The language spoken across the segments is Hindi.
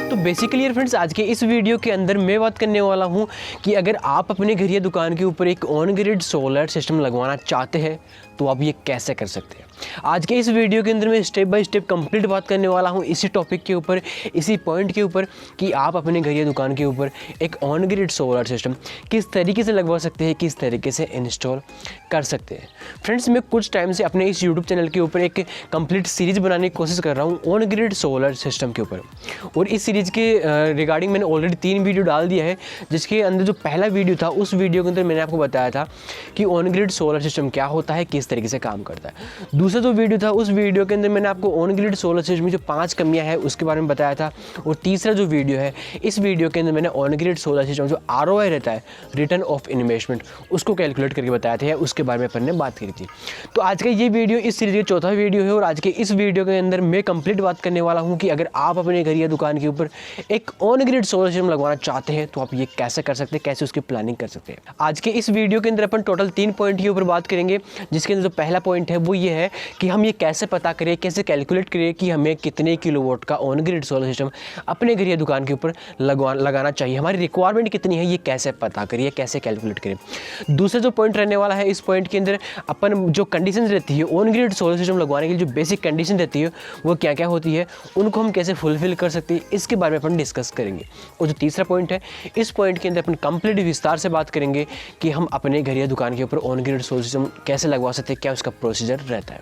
तो बेसिकली यार फ्रेंड्स, आज के इस वीडियो के अंदर मैं बात करने वाला हूँ कि अगर आप अपने घर या दुकान के ऊपर एक ऑन ग्रिड सोलर सिस्टम लगवाना चाहते हैं तो आप ये कैसे कर सकते हैं। आज के इस वीडियो के अंदर मैं स्टेप बाय स्टेप कंप्लीट बात करने वाला हूँ इसी टॉपिक के ऊपर, इसी पॉइंट के ऊपर कि आप अपने घर या दुकान के ऊपर एक ऑन ग्रिड सोलर सिस्टम किस तरीके से लगवा सकते हैं, किस तरीके से इंस्टॉल कर सकते हैं। फ्रेंड्स, मैं कुछ टाइम से अपने इस यूट्यूब चैनल के ऊपर एक कंप्लीट सीरीज़ बनाने की कोशिश कर रहा हूँ ऑन ग्रिड सोलर सिस्टम के ऊपर, और इस सीरीज़ के रिगार्डिंग मैंने ऑलरेडी 3 वीडियो डाल दिया है, जिसके अंदर जो पहला वीडियो था उस वीडियो के अंदर मैंने आपको बताया था कि ऑन ग्रिड सोलर सिस्टम क्या होता है, किस तरीके से काम करता है। दूसरा जो वीडियो था उस वीडियो के अंदर मैंने आपको ऑन ग्रिड सोलर सिस्टम में जो 5 कमियां हैं उसके बारे में बताया था, और तीसरा जो वीडियो है इस वीडियो के अंदर मैंने ऑन ग्रिड सोलर सिस्टम जो ROI रहता है, रिटर्न ऑफ इन्वेस्टमेंट, उसको कैलकुलेट करके बताया था, उसके बारे में अपन ने बात करी थी। तो आज का ये वीडियो इस सीरीज का चौथा वीडियो है, और आज के इस वीडियो के अंदर मैं कंप्लीट बात करने वाला हूँ कि अगर आप अपने घर या दुकान के ऊपर एक ऑन ग्रिड सोलर सिस्टम लगवाना चाहते हैं तो आप ये कैसे कर सकते हैं, कैसे उसकी प्लानिंग कर सकते हैं। आज के इस वीडियो के अंदर अपन टोटल 3 पॉइंट के ऊपर बात करेंगे, जिसके अंदर जो पहला पॉइंट है वो ये है कि हम ये कैसे पता करें, कैसे कैलकुलेट करें कि हमें कितने किलोवाट का ऑन ग्रिड सोलर सिस्टम अपने घर या दुकान के ऊपर लगाना चाहिए, हमारी रिक्वायरमेंट कितनी है ये कैसे पता करिए, कैसे कैलकुलेट करें। दूसरा जो पॉइंट रहने वाला है, इस पॉइंट के अंदर अपन जो कंडीशन रहती है ऑन ग्रिड सोलर सिस्टम लगवाने के लिए, जो बेसिक कंडीशन रहती है वो क्या क्या होती है, उनको हम कैसे फुलफिल कर सकते हैं, इसके बारे में अपन डिस्कस करेंगे। और जो तीसरा पॉइंट है, इस पॉइंट के अंदर अपन कंप्लीट विस्तार से बात करेंगे कि हम अपने घर या दुकान के ऊपर ऑन ग्रिड सोलर सिस्टम कैसे लगवा सकते हैं, क्या उसका प्रोसीजर रहता है।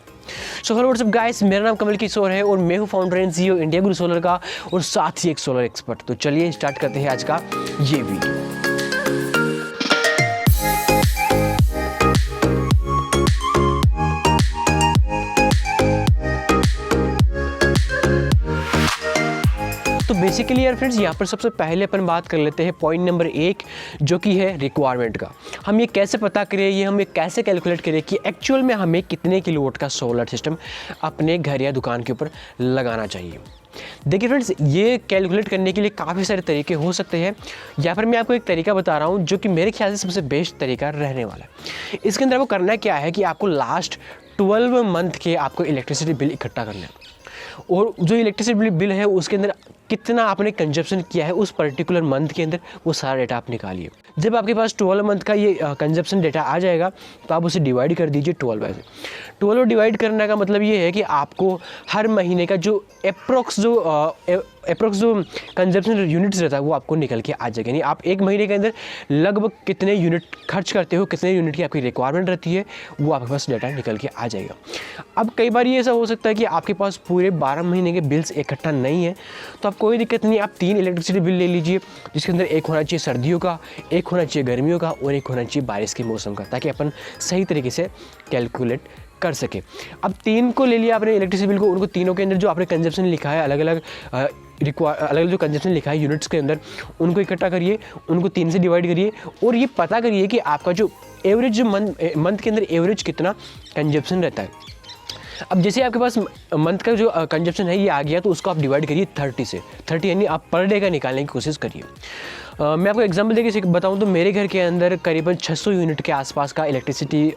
सो हेलो व्हाट्सअप गाइस, मेरा नाम कमल किशोर है और मैं हूँ founder and CEO India Guru solar का, और साथ ही एक सोलर एक्सपर्ट। तो चलिए स्टार्ट करते हैं आज का ये वीडियो। तो बेसिकली यार फ्रेंड्स, यहाँ पर सबसे पहले अपन बात कर लेते हैं पॉइंट नंबर 1, जो कि है रिक्वायरमेंट का। हम ये कैसे पता करें, ये हम ये कैसे कैलकुलेट करें कि एक्चुअल में हमें कितने किलोवाट का सोलर सिस्टम अपने घर या दुकान के ऊपर लगाना चाहिए। देखिए फ्रेंड्स, ये कैलकुलेट करने के लिए काफ़ी सारे तरीके हो सकते हैं। यहाँ पर मैं आपको एक तरीका बता रहा हूँ जो कि मेरे ख्याल से सबसे बेस्ट तरीका रहने वाला है। इसके अंदर आपको करना क्या है कि आपको लास्ट 12 मंथ के आपको इलेक्ट्रिसिटी बिल इकट्ठा करना है, और जो इलेक्ट्रिसिटी बिल है उसके अंदर कितना आपने कंजप्शन किया है उस पर्टिकुलर मंथ के अंदर, वो सारा डेटा आप निकालिए। जब आपके पास 12 मंथ का ये कंजप्शन डेटा आ जाएगा तो आप उसे डिवाइड कर दीजिए 12 से। 12 डिवाइड करने का मतलब ये है कि आपको हर महीने का जो अप्रोक्स जो कंजप्शन यूनिट्स रहता है वो आपको निकल के आ जाएगा। यानी आप एक महीने के अंदर लगभग कितने यूनिट खर्च करते हो, कितने यूनिट की आपकी रिक्वायरमेंट रहती है, वो आपके पास डेटा निकल के आ जाएगा। अब कई बार ये ऐसा हो सकता है कि आपके पास पूरे 12 महीने के बिल्स इकट्ठा नहीं है, तो आप कोई दिक्कत नहीं, आप 3 इलेक्ट्रिसिटी बिल ले लीजिए, जिसके अंदर एक होना चाहिए सर्दियों का, एक होना चाहिए गर्मियों का, और एक होना चाहिए बारिश के मौसम का, ताकि अपन सही तरीके से कैलकुलेट कर सके। अब 3 को ले लिया आपने इलेक्ट्रिसिटी बिल को, उनको तीनों के अंदर जो आपने कंजप्शन लिखा है, अलग अलग जो कंजप्शन लिखा है यूनिट्स के अंदर, उनको इकट्ठा करिए, उनको 3 से डिवाइड करिए, और ये पता करिए कि आपका जो एवरेज जो मंथ के अंदर एवरेज कितना कंजप्शन रहता है। अब जैसे आपके पास मंथ का जो कंजप्शन है ये आ गया, तो उसको आप डिवाइड करिए 30 से। 30 यानी आप पर डे का निकालने की कोशिश करिए। मैं आपको एग्जांपल देके बताऊं तो मेरे घर के अंदर करीबन 600 यूनिट के आसपास का इलेक्ट्रिसिटी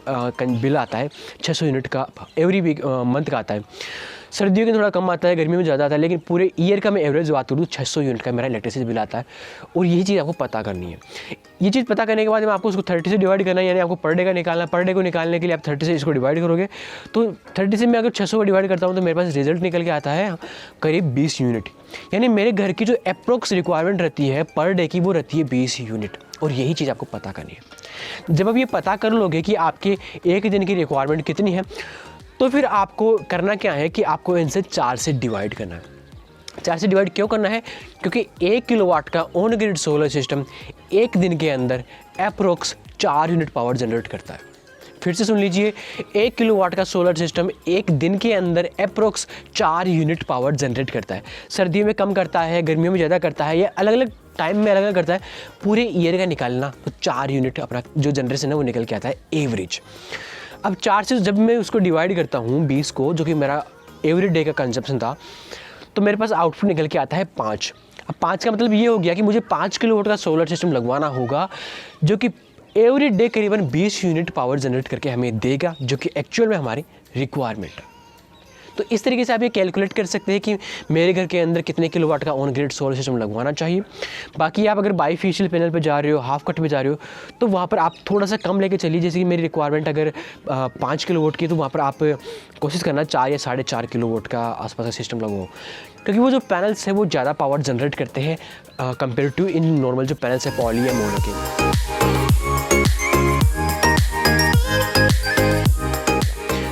बिल आता है। 600 यूनिट का एवरी वीक मंथ का आता है। सर्दियों में थोड़ा कम आता है, गर्मी में ज़्यादा आता है, लेकिन पूरे ईयर का मैं एवरेज बात करूँ 600 यूनिट का मेरा इलेक्ट्रिसिटी बिल आता है। और यही चीज़ आपको पता करनी है। ये चीज़ पता करने के बाद में आपको उसको 30 से डिवाइड करना है, यानी आपको पर डे का निकालना है। पर डे को निकालने के लिए आप 30 से इसको डिवाइड करोगे, तो 30 से मैं अगर 600 को डिवाइड करता हूँ तो मेरे पास रिजल्ट निकल के आता है करीब 20 यूनिट। यानी मेरे घर की जो अप्रोक्स रिक्वायरमेंट रहती है पर डे की, वो रहती है 20 यूनिट। और यही चीज़ आपको पता करनी है। जब आप ये पता कर लोगे कि आपके एक दिन की रिक्वायरमेंट कितनी है, तो फिर आपको करना क्या है कि आपको इनसे 4 से डिवाइड करना है। 4 से डिवाइड क्यों करना है? क्योंकि 1 किलोवाट का ऑन ग्रिड सोलर सिस्टम एक दिन के अंदर अप्रोक्स 4 यूनिट पावर जनरेट करता है। फिर से सुन लीजिए, 1 किलोवाट का सोलर सिस्टम एक दिन के अंदर अप्रोक्स 4 यूनिट पावर जनरेट करता है। सर्दियों में कम करता है, गर्मियों में ज़्यादा करता है, या अलग अलग टाइम में अलग अलग करता है। पूरे ईयर का निकालना तो 4 यूनिट अपना जो जनरेशन है वो निकल के आता है एवरेज। अब 4 से जब मैं उसको डिवाइड करता हूँ 20 को, जो कि मेरा एवरी डे का कंजप्शन था, तो मेरे पास आउटपुट निकल के आता है 5। अब 5 का मतलब ये हो गया कि मुझे 5 किलोवाट का सोलर सिस्टम लगवाना होगा, जो कि एवरी डे करीबन 20 यूनिट पावर जनरेट करके हमें देगा, जो कि एक्चुअल में हमारी रिक्वायरमेंट है। तो इस तरीके से आप ये कैलकुलेट कर सकते हैं कि मेरे घर के अंदर कितने किलोवाट का ऑन ग्रिड सोलर सिस्टम लगवाना चाहिए। बाकी आप अगर बाईफेशियल पैनल पे जा रहे हो, हाफ कट पे जा रहे हो, तो वहाँ पर आप थोड़ा सा कम लेके चलिए। जैसे कि मेरी रिक्वायरमेंट अगर 5 किलोवाट की, तो वहाँ पर आप कोशिश करना 4 या 4.5 किलोवाट का आसपास का सिस्टम लगवाओ, क्योंकि वो जो पैनल्स हैं वो ज़्यादा पावर जनरेट करते हैं कंपेयर टू इन नॉर्मल जो पैनल्स है पॉली या मोनो के।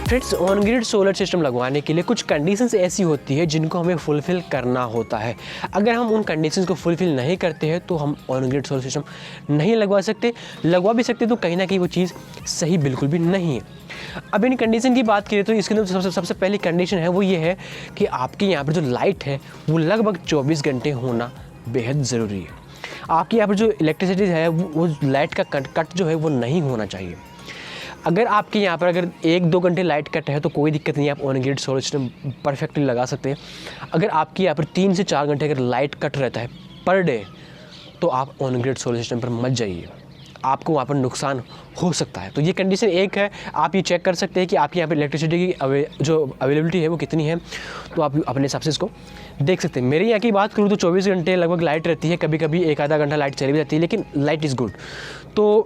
Friends, on grid solar system लगवाने के लिए कुछ कंडीशंस ऐसी होती है जिनको हमें फुलफ़िल करना होता है। अगर हम उन कंडीशंस को फुलफ़िल नहीं करते हैं तो हम ऑन ग्रिड सोलर सिस्टम नहीं लगवा सकते। लगवा भी सकते तो कहीं ना कहीं वो चीज़ सही बिल्कुल भी नहीं है। अब इन कंडीशन की बात करें तो इसके अंदर सबसे पहली कंडीशन है वो ये है कि आपके यहाँ पर जो लाइट है वो लगभग 24 घंटे होना बेहद ज़रूरी है। आपके यहाँ पर जो इलेक्ट्रिसिटी है वो लाइट का कट जो है वो नहीं होना चाहिए। अगर आपके यहाँ पर अगर 1-2 घंटे लाइट कट है तो कोई दिक्कत नहीं है, आप on grid solar system perfectly लगा सकते हैं। अगर आपके यहाँ पर 3 से 4 घंटे अगर लाइट कट रहता है पर डे, तो आप ऑन ग्रिड सोलर सिस्टम पर मत जाइए, आपको वहाँ पर नुकसान हो सकता है। तो ये कंडीशन एक है, आप ये चेक कर सकते हैं कि आपके यहाँ पर इलेक्ट्रिसिटी की जो अवेलेबिलिटी है वो कितनी है, तो आप अपने हिसाब से इसको देख सकते हैं। मेरे यहाँ की बात करूँ तो 24 घंटे लगभग लाइट रहती है, कभी कभी 1-आधा घंटा लाइट चली भी जाती है, लेकिन लाइट इज़ गुड। तो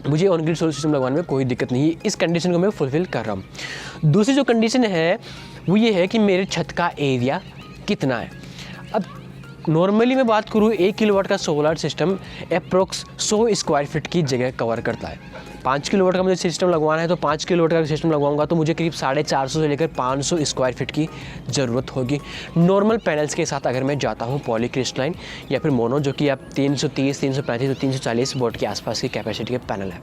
मुझे ऑन ग्रिड सोलर सिस्टम लगवाने में कोई दिक्कत नहीं है, इस कंडीशन को मैं फुलफ़िल कर रहा हूँ। दूसरी जो कंडीशन है वो ये है कि मेरे छत का एरिया कितना है। अब नॉर्मली मैं बात करूँ 1 किलोवाट का solar system approx 100 square feet की जगह कवर करता है। 5 किलोवाट का मुझे सिस्टम लगवाना है तो 5 किलोवाट का सिस्टम लगवाऊंगा तो मुझे करीब 450 से लेकर 500 स्क्वायर फीट की ज़रूरत होगी। नॉर्मल पैनल्स के साथ अगर मैं जाता हूँ पॉलीक्रिस्टलाइन या फिर मोनो, जो कि आप 330, 335 तो 340 वोट के आसपास की कैपेसिटी के पैनल है।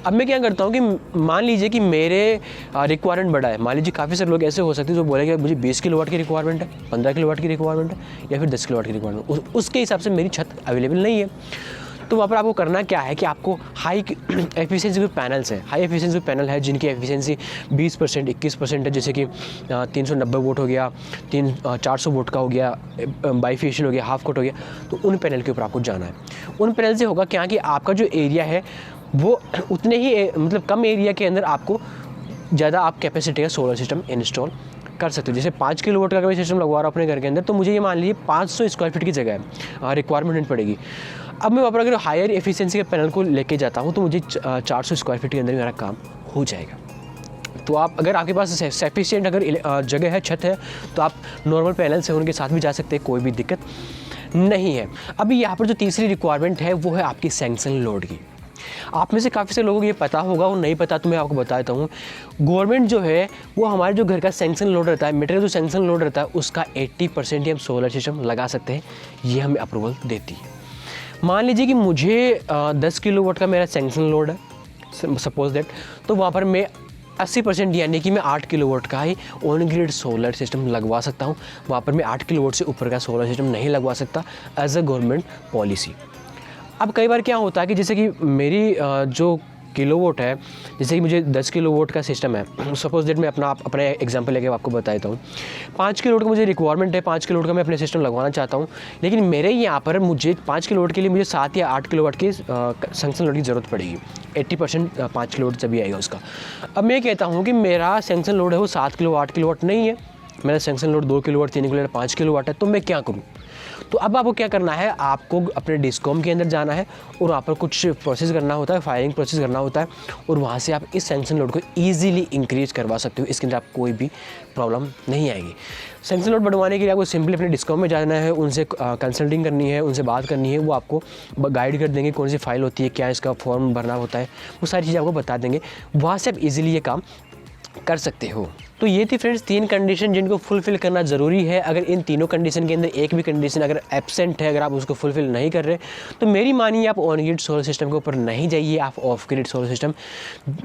अब मैं क्या करता हूँ कि मान लीजिए कि मेरे रिक्वायरमेंट बड़ा है, मान लीजिए काफ़ी सारे लोग ऐसे हो सकते हैं जो बोलेंगे मुझे 20 किलोवाट की रिक्वायरमेंट है, 15 किलोवाट की रिक्वायरमेंट है या फिर 10 किलोवाट की रिक्वायरमेंट, उसके हिसाब से मेरी छत अवेलेबल नहीं है। तो वहाँ पर आपको करना क्या है कि आपको हाई एफिशिएंसी के पैनल्स हैं, हाई एफिशिएंसी पैनल है जिनकी एफिशिएंसी 20%, 21% है, जैसे कि 390 वोट हो गया, 400 वोट का हो गया, बाईफेशियल हो गया, हाफ कट हो गया, तो उन पैनल के ऊपर आपको जाना है। उन पैनल से होगा क्या कि आपका जो एरिया है वो उतने ही मतलब कम एरिया के अंदर आपको ज़्यादा आप कैपेसिटी का सोलर सिस्टम इंस्टॉल कर सकते हो। जैसे 5 किलोवाट का मैं सिस्टम लगवा रहा हूँ अपने घर के अंदर, तो मुझे ये मान लीजिए 500 स्क्वायर फीट की जगह है, रिक्वायरमेंट पड़ेगी। अब मैं वहाँ पर अगर हायर एफिशिएंसी के पैनल को लेके जाता हूँ तो मुझे 400 स्क्वायर फीट के अंदर मेरा काम हो जाएगा। तो आप अगर आपके पास सफिशिएंट अगर जगह है, छत है, तो आप नॉर्मल पैनल से उनके साथ भी जा सकते हैं, कोई भी दिक्कत नहीं है। अभी यहाँ पर जो तीसरी रिक्वायरमेंट है वो है आपकी सैंक्शन लोड की। आप में से काफ़ी से लोगों को ये पता होगा, वो नहीं पता तो मैं आपको बता देता हूँ। गवर्नमेंट जो है वो हमारे जो घर का सैंक्शन लोड रहता है, मीटर का जो सैंक्शन लोड रहता है उसका 80% ही हम सोलर सिस्टम लगा सकते हैं, ये हमें अप्रूवल देती है। मान लीजिए कि मुझे 10 किलोवाट का मेरा सैंक्शन लोड है सपोज दैट, तो वहाँ पर मैं 80% यानी कि मैं 8 किलोवाट का ही ऑन ग्रिड सोलर सिस्टम लगवा सकता हूँ। वहाँ पर मैं 8 किलोवाट से ऊपर का सोलर सिस्टम नहीं लगवा सकता एज अ गवर्नमेंट पॉलिसी। अब कई बार क्या होता है कि जैसे कि मेरी जो किलोवाट है, जैसे कि मुझे 10 किलोवाट का सिस्टम है, सपोज दैट मैं अपना एग्जांपल लेके आपको बता देता हूँ। 5 किलोवाट का मुझे रिक्वायरमेंट है, 5 किलोवाट का मैं अपने सिस्टम लगवाना चाहता हूँ, लेकिन मेरे यहाँ पर मुझे 5 किलोवाट के लिए मुझे 7 या 8 किलोवाट की सैंक्शन लोड की ज़रूरत पड़ेगी। 80% 5 किलोवाट जब भी आएगा उसका। अब मैं कहता हूँ कि मेरा सैंक्शन लोड है वो 7 किलो 8 किलोवाट नहीं है, मेरा sanction load 2 kilowatt 3 kilowatt 5 kilowatt है, तो मैं क्या करूँ? तो अब आपको क्या करना है, आपको अपने डिस्कॉम के अंदर जाना है और वहाँ पर कुछ प्रोसेस करना होता है, फायरिंग प्रोसेस करना होता है, और वहाँ से आप इस सैंक्शन लोड को ईजिली इंक्रीज करवा सकते हो। इसके अंदर आपको कोई भी प्रॉब्लम नहीं आएगी। सैंक्शन लोड बढ़वाने के लिए आपको सिंपली अपने डिस्कॉम में जाना है, उनसे कंसल्टिंग करनी है, उनसे बात करनी है, वो आपको गाइड कर देंगे कौन सी फाइल होती है, क्या इसका फॉर्म भरना होता है, वो सारी चीज़ें आपको बता देंगे। वहाँ से आप ईजिली ये काम कर सकते हो। तो ये थी फ्रेंड्स 3 कंडीशन जिनको फुलफ़िल करना ज़रूरी है। अगर इन तीनों कंडीशन के अंदर एक भी कंडीशन अगर एब्सेंट है, अगर आप उसको फुलफ़िल नहीं कर रहे, तो मेरी मानिए आप ऑन ग्रिड सोलर सिस्टम के ऊपर नहीं जाइए, आप ऑफ ग्रिड सोलर सिस्टम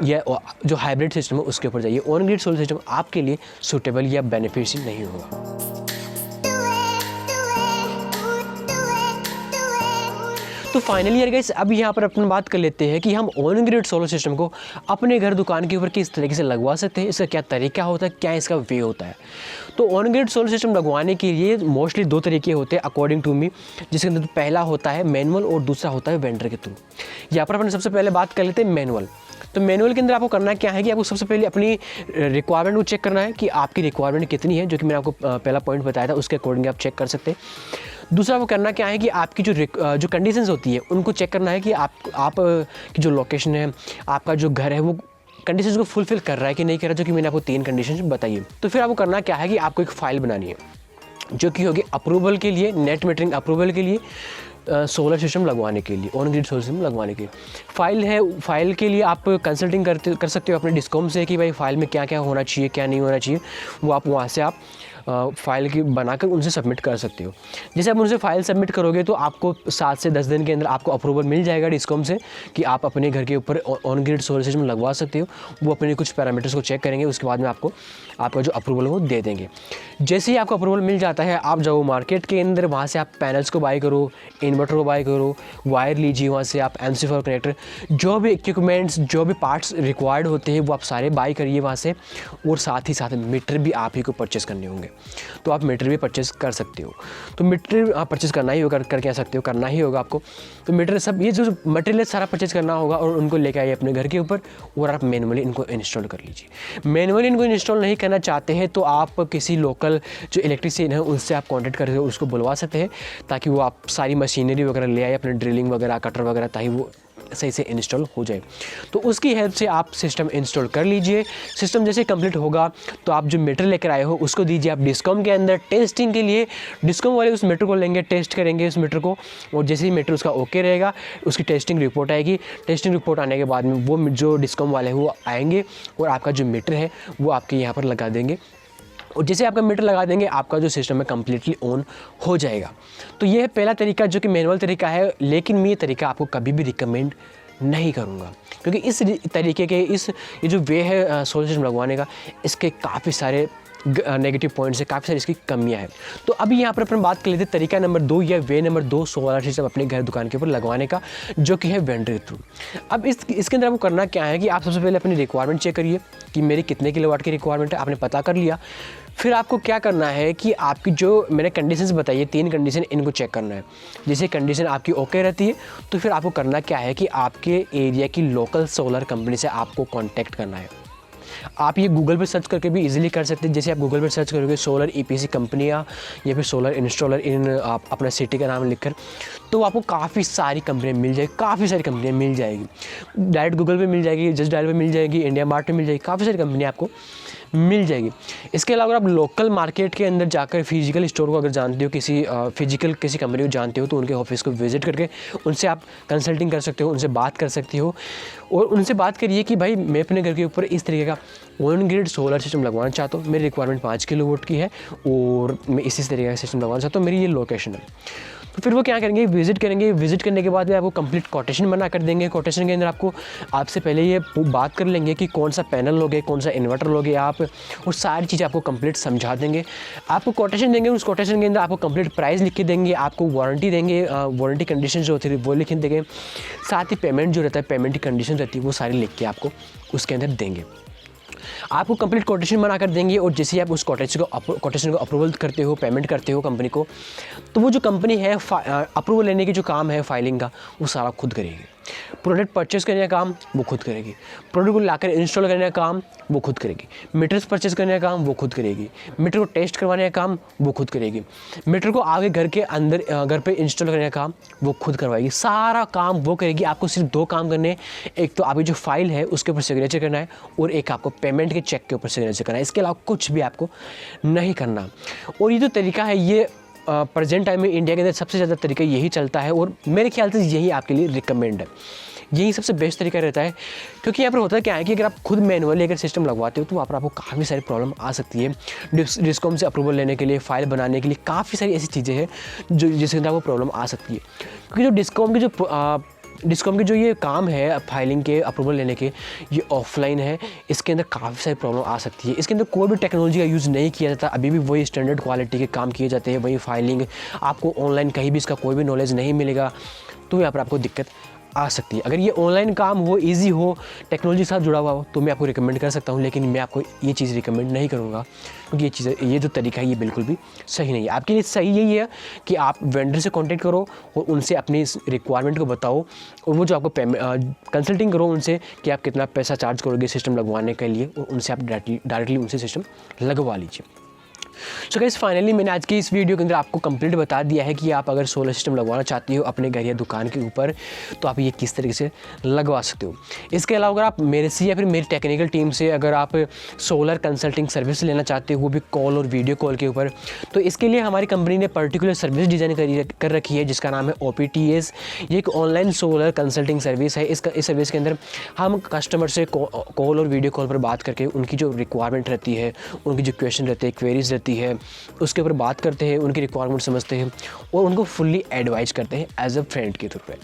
या जो हाइब्रिड सिस्टम है उसके ऊपर जाइए। ऑन ग्रिड सोलर सिस्टम आपके लिए सूटेबल या बेनिफिशियल नहीं होगा। तो फाइनली यार गाइस, अब यहाँ पर अपन बात कर लेते हैं कि हम ऑन ग्रिड सोलर सिस्टम को अपने घर दुकान के ऊपर किस तरीके से लगवा सकते हैं, इसका क्या तरीका होता है, क्या इसका वे होता है। तो ऑन ग्रिड सोलर सिस्टम लगवाने के लिए मोस्टली 2 तरीके होते हैं अकॉर्डिंग टू मी, जिसके अंदर पहला होता है मैनुअल और दूसरा होता है वेंडर के थ्रू। यहाँ पर अपन सबसे पहले बात कर लेते हैं मैनुअल। तो मैनुअल के अंदर आपको करना क्या है कि आपको सबसे पहले अपनी रिक्वायरमेंट को चेक करना है कि आपकी रिक्वायरमेंट कितनी है, जो कि मैंने आपको पहला पॉइंट बताया था, उसके अकॉर्डिंग आप चेक कर सकते हैं। दूसरा आपको करना क्या है कि आपकी जो कंडीशंस होती है उनको चेक करना है कि आप की जो लोकेशन है, आपका जो घर है, वो कंडीशंस को फुलफिल कर रहा है कि नहीं कर रहा, जो कि मैंने आपको 3 कंडीशंस बताई है। तो फिर आपको करना क्या है कि आपको एक फ़ाइल बनानी है जो कि होगी अप्रूवल के लिए, नेट मीटरिंग अप्रूवल के लिए, सोलर सिस्टम लगवाने के लिए, ऑन ग्रिड सोलर सिस्टम लगवाने के लिए फ़ाइल है। फ़ाइल के लिए आप कंसल्टिंग कर सकते हो अपने डिस्कॉम से कि भाई फ़ाइल में क्या क्या होना चाहिए, क्या नहीं होना चाहिए, वो आप वहाँ से आप फ़ाइल की बनाकर उनसे सबमिट कर सकते हो। जैसे आप उनसे फ़ाइल सबमिट करोगे तो आपको 7 से 10 दिन के अंदर आपको अप्रूवल मिल जाएगा डिस्कॉम से कि आप अपने घर के ऊपर ऑन ग्रिड सोलर सिस्टम लगवा सकते हो। वो अपने कुछ पैरामीटर्स को चेक करेंगे, उसके बाद में आपको आपका जो अप्रूवल है वो दे देंगे। जैसे ही आपको अप्रूवल मिल जाता है, आप जाओ मार्केट के अंदर, वहाँ से आप पैनल्स को बाई करो, इन्वर्टर को बाई करो, वायर लीजिए, वहाँ से आप एमसीफर कनेक्टर, जो भी इक्विपमेंट्स, जो भी पार्ट्स रिक्वायर्ड होते हैं वो आप सारे बाई करिए वहाँ से। और साथ ही साथ मीटर भी आप ही को परचेस करने होंगे, तो आप मीटर भी परचेस कर सकते हो। तो मीटर आप परचेस करना ही होगा, कर क्या सकते हो, करना ही होगा आपको। तो मीटर सब ये जो मटेरियल सारा परचेस करना होगा और उनको लेके आइए अपने घर के ऊपर और आप मैनुअली इनको इंस्टॉल कर लीजिए। मैनुअली इनको इंस्टॉल नहीं करना चाहते हैं तो आप किसी लोकल जो इलेक्ट्रिशियन है उससे आप कॉन्टैक्ट करके उसको बुलवा सकते हैं, ताकि वो आप सारी मशीनरी वगैरह ले आए, अपने ड्रिलिंग वगैरह, कटर वगैरह, ताकि वो सही से इंस्टॉल हो जाए। तो उसकी हेल्प से आप सिस्टम इंस्टॉल कर लीजिए। सिस्टम जैसे कंप्लीट होगा तो आप जो मीटर लेकर आए हो उसको दीजिए आप डिस्कॉम के अंदर टेस्टिंग के लिए। डिस्कॉम वाले उस मीटर को लेंगे, टेस्ट करेंगे उस मीटर को, और जैसे ही मीटर उसका ओके रहेगा उसकी टेस्टिंग रिपोर्ट आएगी। टेस्टिंग रिपोर्ट आने के बाद में वो जो डिस्कॉम वाले हैं वो आएंगे और आपका जो मीटर है वो आपके यहाँ पर लगा देंगे, और जैसे आपका मीटर लगा देंगे आपका जो सिस्टम है कम्प्लीटली ऑन हो जाएगा। तो ये है पहला तरीका जो कि मैनुअल तरीका है, लेकिन मैं ये तरीका आपको कभी भी रिकमेंड नहीं करूँगा, क्योंकि इस तरीके के ये जो वे है सोलर सिस्टम लगवाने का, इसके काफ़ी सारे नेगेटिव पॉइंट्स है, काफ़ी सारी इसकी कमियां हैं। तो अभी यहाँ पर अपन बात कर लेते हैं तरीका नंबर 2 या वे नंबर 2 सोलर सिस्टम अपने घर दुकान के ऊपर लगवाने का, जो कि है वेंडर के थ्रू। अब इसके अंदर आपको करना क्या है कि आप सबसे पहले अपनी रिक्वायरमेंट चेक करिए कि मेरी कितने किलोवाट की रिक्वायरमेंट है, आपने पता कर लिया। फिर आपको क्या करना है कि आपकी जो मैंने कंडीशंस बताई है, 3 कंडीशन, इनको चेक करना है। जैसे कंडीशन आपकी ओके रहती है तो फिर आपको करना क्या है कि आपके एरिया की लोकल सोलर कंपनी से आपको कॉन्टैक्ट करना है। आप ये गूगल पे सर्च करके भी इजीली कर सकते हैं। जैसे आप गूगल पे सर्च करोगे सोलर ईपीसी कंपनियाँ या फिर सोलर इंस्टॉलर इन आप अपना सिटी का नाम लिखकर, तो आपको काफ़ी सारी कंपनियाँ मिल जाएगी, काफ़ी सारी कंपनियाँ मिल जाएगी। डायरेक्ट गूगल पे मिल जाएगी, जस्ट डायल पे मिल जाएगी, इंडिया मार्ट पे मिल जाएगी, काफ़ी सारी कंपनियाँ आपको मिल जाएगी। इसके अलावा आप लोकल मार्केट के अंदर जाकर फिजिकल स्टोर को अगर जानते हो, किसी कंपनी को जानते हो, तो उनके ऑफिस को विजिट करके उनसे आप कंसल्टिंग कर सकते हो, उनसे बात कर सकते हो और उनसे बात करिए कि भाई मैं अपने घर के ऊपर इस तरीके का ऑन ग्रिड सोलर सिस्टम लगवाना चाहता हूँ, मेरी रिक्वायरमेंट 5 किलोवाट की है और मैं इसी तरीके का सिस्टम लगवाना चाहता हूँ, मेरी ये लोकेशन है। तो फिर वो क्या करेंगे, विजिट करेंगे। विजिट करने के बाद में आपको कंप्लीट कोटेशन बना कर देंगे। कोटेशन के अंदर आपसे पहले ये बात कर लेंगे कि कौन सा पैनल लोगे, कौन सा इन्वर्टर लोगे आप, और सारी चीज़ें आपको कंप्लीट समझा देंगे। आपको कोटेशन देंगे, उस कोटेशन के अंदर आपको कंप्लीट प्राइस लिख के देंगे, आपको वारंटी देंगे, वारंटी कंडीशन जो होती है वो लिख देंगे, साथ ही पेमेंट जो रहता है, पेमेंट की कंडीशन रहती है वो सारी लिख के आपको उसके अंदर देंगे। आपको कंप्लीट कोटेशन बना कर देंगे और जैसे ही आप उस कोटेशन को अप्रूवल करते हो, पेमेंट करते हो कंपनी को, तो वो जो कंपनी है अप्रूवल लेने की जो काम है फाइलिंग का, वो सारा खुद करेगी। प्रोडक्ट परचेस करने का काम वो खुद करेगी, प्रोडक्ट को लाकर इंस्टॉल करने का काम वो खुद करेगी, मीटर्स परचेस करने का काम वो खुद करेगी, मीटर को टेस्ट करवाने का काम वो खुद करेगी, मीटर को आगे घर के अंदर घर पे इंस्टॉल करने का काम वो खुद करवाएगी। सारा काम वो करेगी। आपको सिर्फ 2 काम करने हैं, एक तो आपकी जो फाइल है उसके ऊपर सिग्नेचर करना है और एक आपको पेमेंट के चेक के ऊपर सिग्नेचर करना है। इसके अलावा कुछ भी आपको नहीं करना। और ये जो तरीका है ये प्रेजेंट टाइम में इंडिया के अंदर सबसे ज़्यादा तरीका यही चलता है और मेरे ख्याल से यही आपके लिए रिकमेंड है, यही सबसे बेस्ट तरीका रहता है। क्योंकि यहाँ पर होता है क्या है कि अगर आप खुद मैनुअली अगर सिस्टम लगवाते हो तो वहाँ पर आपको काफ़ी सारी प्रॉब्लम आ सकती है। डिस्कॉम से अप्रूवल लेने के लिए, फाइल बनाने के लिए काफ़ी सारी ऐसी चीज़ें हैं जो जिसके अंदर आपको प्रॉब्लम आ सकती है। क्योंकि जो डिस्कॉम की जो ये काम है फाइलिंग के, अप्रूवल लेने के, ये ऑफलाइन है। इसके अंदर काफ़ी सारी प्रॉब्लम आ सकती है। इसके अंदर कोई भी टेक्नोलॉजी का यूज़ नहीं किया जाता, अभी भी वही स्टैंडर्ड क्वालिटी के काम किए जाते हैं, वही फाइलिंग। आपको ऑनलाइन कहीं भी इसका कोई भी नॉलेज नहीं मिलेगा, तो यहाँ पर आपको दिक्कत आ सकती है। अगर ये ऑनलाइन काम हो, इजी हो, टेक्नोलॉजी के साथ जुड़ा हुआ हो, तो मैं आपको रिकमेंड कर सकता हूँ, लेकिन मैं आपको ये चीज़ रिकमेंड नहीं करूँगा, क्योंकि ये जो तरीका है ये बिल्कुल भी सही नहीं है। आपके लिए सही यही है कि आप वेंडर से कॉन्टेक्ट करो और उनसे अपनी इस रिक्वायरमेंट को बताओ, और वो जो आपको कंसल्टिंग करो उनसे कि आप कितना पैसा चार्ज करोगे सिस्टम लगवाने के लिए, और उनसे आप डायरेक्टली उनसे सिस्टम लगवा लीजिए। सो गाइस, फाइनली मैंने आज की इस वीडियो के अंदर आपको कंप्लीट बता दिया है कि आप अगर सोलर सिस्टम लगवाना चाहते हो अपने घर या दुकान के ऊपर, तो आप ये किस तरीके से लगवा सकते हो। इसके अलावा अगर आप मेरे से या फिर मेरी टेक्निकल टीम से अगर आप सोलर कंसल्टिंग सर्विस लेना चाहते हो, वो भी कॉल और वीडियो कॉल के ऊपर, तो इसके लिए हमारी कंपनी ने पर्टिकुलर सर्विस डिज़ाइन कर रखी है जिसका नाम है OPTS। ये एक ऑनलाइन सोलर कंसल्टिंग सर्विस है। इस सर्विस के अंदर हम कस्टमर से कॉल और वीडियो कॉल पर बात करके उनकी जो रिक्वायरमेंट रहती है, उनकी जो क्वेश्चन रहते हैं, क्वेरीज रहती है, उसके ऊपर बात करते हैं, उनकी रिक्वायरमेंट समझते हैं और उनको फुल्ली एडवाइज करते हैं एज अ फ्रेंड के थ्रू पे।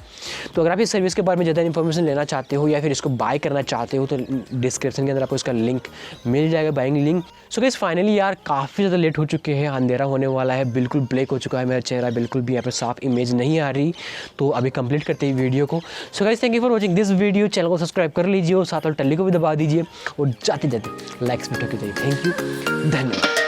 तो अगर आप इस सर्विस के बारे में ज़्यादा इन्फॉर्मेशन लेना चाहते हो या फिर इसको बाय करना चाहते हो, तो डिस्क्रिप्शन के अंदर आपको इसका लिंक मिल जाएगा, buying link. So guys, finally यार काफ़ी ज़्यादा लेट हो चुके हैं, अंधेरा होने वाला है, बिल्कुल ब्लैक हो चुका है मेरा चेहरा, बिल्कुल भी यहाँ पर साफ इमेज नहीं आ रही। तो अभी कंप्लीट करते हैं वीडियो को। So guys, thank you for watching this video. Channel को सब्सक्राइब कर लीजिए और साथ और टल्ली को भी दबा दीजिए और जाते जाते लाइक्स भी ठोक दीजिए। थैंक यू, धन्यवाद।